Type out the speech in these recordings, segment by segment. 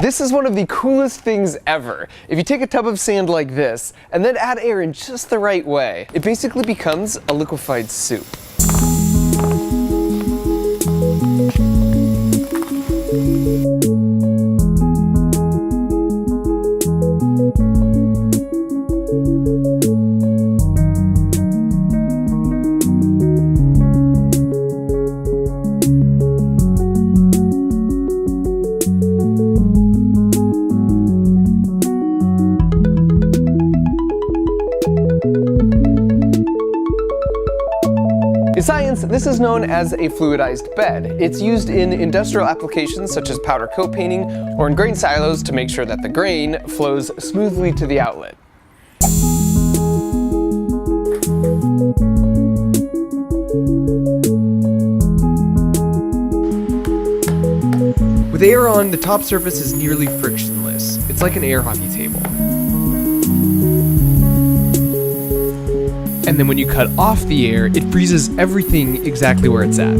This is one of the coolest things ever. If you take a tub of sand like this, and then add air in just the right way, it basically becomes a liquefied soup. In science, this is known as a fluidized bed. It's used in industrial applications such as powder coat painting or in grain silos to make sure that the grain flows smoothly to the outlet. With air on, the top surface is nearly frictionless. It's like an air hockey table. And then when you cut off the air, it freezes everything exactly where it's at.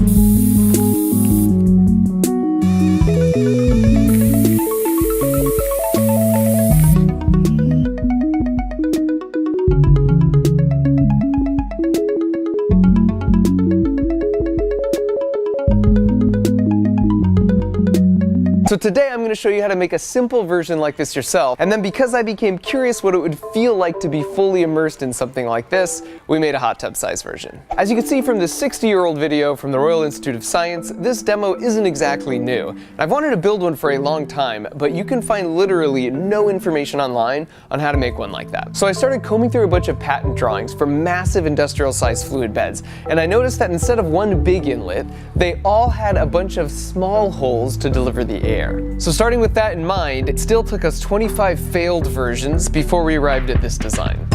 So today I'm going to show you how to make a simple version like this yourself, and then because I became curious what it would feel like to be fully immersed in something like this, we made a hot tub size version. As you can see from this 60-year-old video from the Royal Institute of Science, this demo isn't exactly new. I've wanted to build one for a long time, but you can find literally no information online on how to make one like that. So I started combing through a bunch of patent drawings for massive industrial-sized fluid beds, and I noticed that instead of one big inlet, they all had a bunch of small holes to deliver the air. So starting with that in mind, it still took us 25 failed versions before we arrived at this design.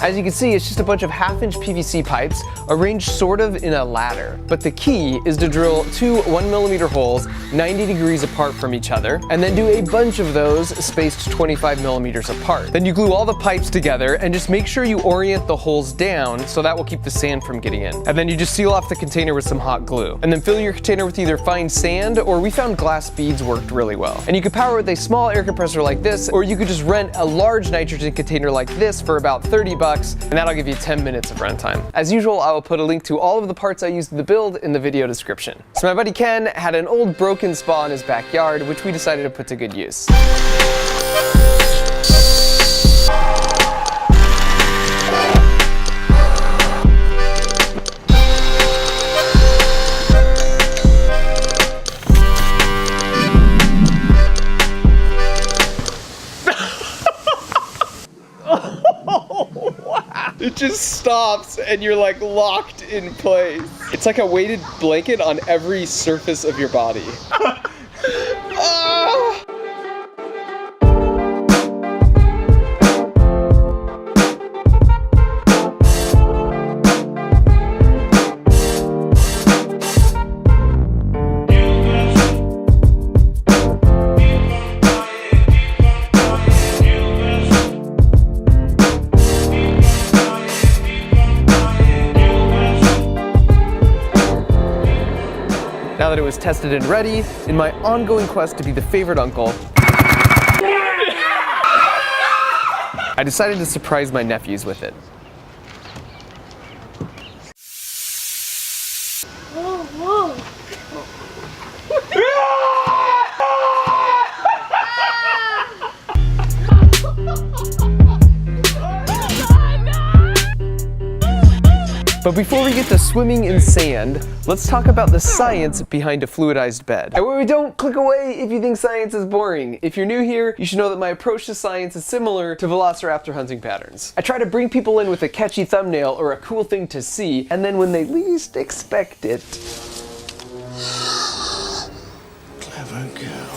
As you can see, it's just a bunch of half-inch PVC pipes arranged sort of in a ladder. But the key is to drill two 1mm holes 90 degrees apart from each other, and then do a bunch of those spaced 25mm apart. Then you glue all the pipes together and just make sure you orient the holes down so that will keep the sand from getting in. And then you just seal off the container with some hot glue. And then fill your container with either fine sand, or we found glass beads worked really well. And you could power it with a small air compressor like this, or you could just rent a large nitrogen container like this for about 30 bucks, and that'll give you 10 minutes of runtime. As usual, I will put a link to all of the parts I used in the build in the video description. So my buddy Ken had an old broken spa in his backyard, which we decided to put to good use. It just stops and you're like locked in place. It's like a weighted blanket on every surface of your body. Ah! Now that it was tested and ready, in my ongoing quest to be the favorite uncle, I decided to surprise my nephews with it. Whoa, whoa. But before we get to swimming in sand, let's talk about the science behind a fluidized bed. And where we don't, click away if you think science is boring. If you're new here, you should know that my approach to science is similar to velociraptor hunting patterns. I try to bring people in with a catchy thumbnail or a cool thing to see, and then when they least expect it... Clever girl.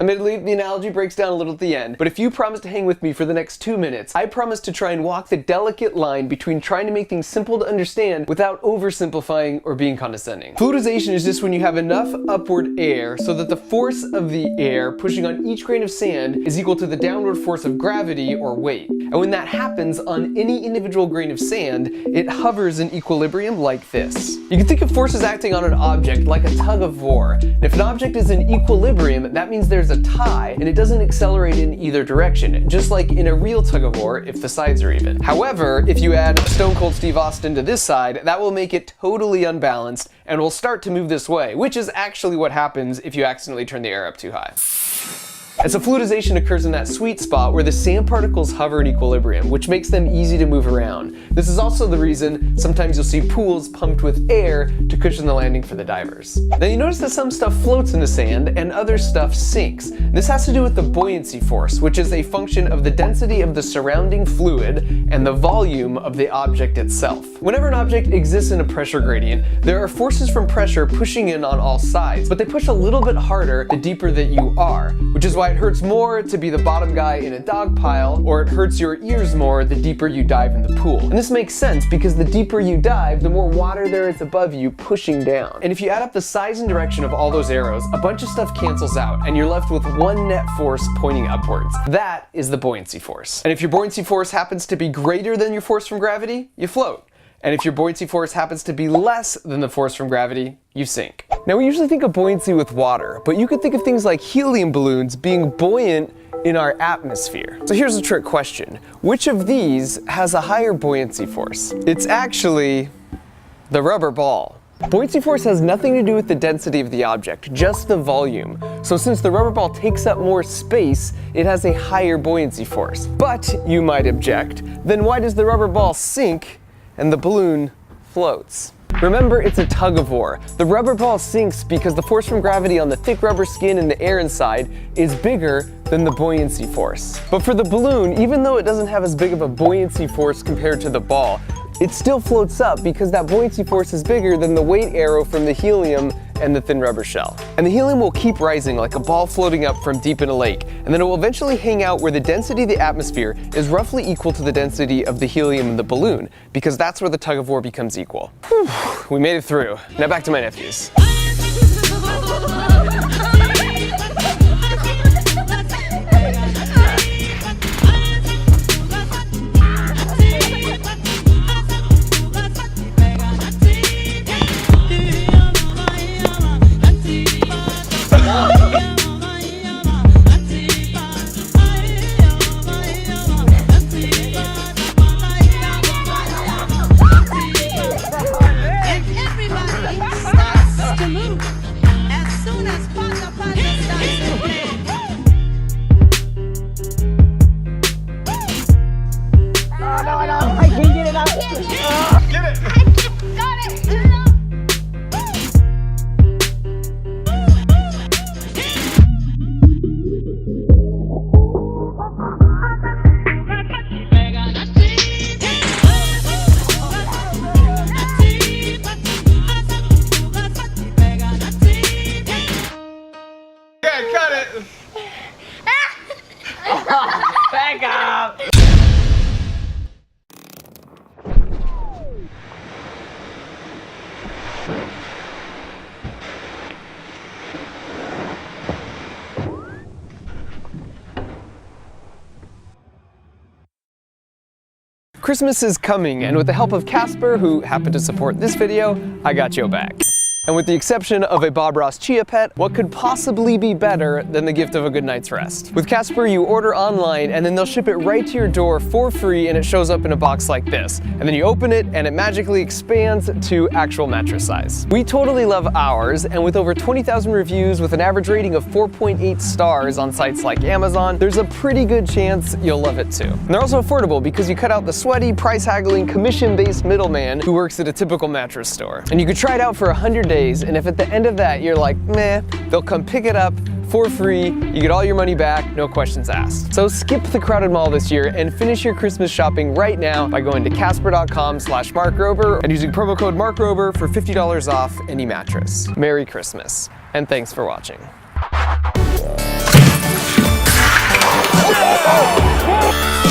Admittedly, the analogy breaks down a little at the end, but if you promise to hang with me for the next 2 minutes, I promise to try and walk the delicate line between trying to make things simple to understand without oversimplifying or being condescending. Fluidization is just when you have enough upward air so that the force of the air pushing on each grain of sand is equal to the downward force of gravity or weight. And when that happens on any individual grain of sand, it hovers in equilibrium like this. You can think of forces acting on an object like a tug of war. And if an object is in equilibrium, that means there's a tie and it doesn't accelerate in either direction, just like in a real tug of war if the sides are even. However, if you add Stone Cold Steve Austin to this side, that will make it totally unbalanced and will start to move this way, which is actually what happens if you accidentally turn the air up too high. And so fluidization occurs in that sweet spot where the sand particles hover in equilibrium, which makes them easy to move around. This is also the reason sometimes you'll see pools pumped with air to cushion the landing for the divers. Now you notice that some stuff floats in the sand and other stuff sinks. This has to do with the buoyancy force, which is a function of the density of the surrounding fluid and the volume of the object itself. Whenever an object exists in a pressure gradient, there are forces from pressure pushing in on all sides, but they push a little bit harder the deeper that you are, which is why it hurts more to be the bottom guy in a dog pile, or it hurts your ears more the deeper you dive in the pool. And this makes sense because the deeper you dive, the more water there is above you pushing down. And if you add up the size and direction of all those arrows, a bunch of stuff cancels out and you're left with one net force pointing upwards. That is the buoyancy force. And if your buoyancy force happens to be greater than your force from gravity, you float. And if your buoyancy force happens to be less than the force from gravity, you sink. Now we usually think of buoyancy with water, but you could think of things like helium balloons being buoyant in our atmosphere. So here's a trick question. Which of these has a higher buoyancy force? It's actually the rubber ball. Buoyancy force has nothing to do with the density of the object, just the volume. So since the rubber ball takes up more space, it has a higher buoyancy force. But, you might object, then why does the rubber ball sink and the balloon floats? Remember, it's a tug of war. The rubber ball sinks because the force from gravity on the thick rubber skin and the air inside is bigger than the buoyancy force. But for the balloon, even though it doesn't have as big of a buoyancy force compared to the ball, it still floats up because that buoyancy force is bigger than the weight arrow from the helium and the thin rubber shell. And the helium will keep rising like a ball floating up from deep in a lake, and then it will eventually hang out where the density of the atmosphere is roughly equal to the density of the helium in the balloon, because that's where the tug of war becomes equal. Whew, we made it through. Now back to my nephews. Back up! Christmas is coming, and with the help of Casper, who happened to support this video, I got your back. And with the exception of a Bob Ross Chia Pet, what could possibly be better than the gift of a good night's rest? With Casper, you order online and then they'll ship it right to your door for free, and it shows up in a box like this. And then you open it and it magically expands to actual mattress size. We totally love ours, and with over 20,000 reviews with an average rating of 4.8 stars on sites like Amazon, there's a pretty good chance you'll love it too. And they're also affordable because you cut out the sweaty, price-haggling, commission-based middleman who works at a typical mattress store. And you could try it out for 100 days, and if at the end of that you're like, meh, they'll come pick it up for free, you get all your money back, no questions asked. So skip the crowded mall this year and finish your Christmas shopping right now by going to casper.com/markrober and using promo code markrober for $50 off any mattress. Merry Christmas, and thanks for watching. Ah!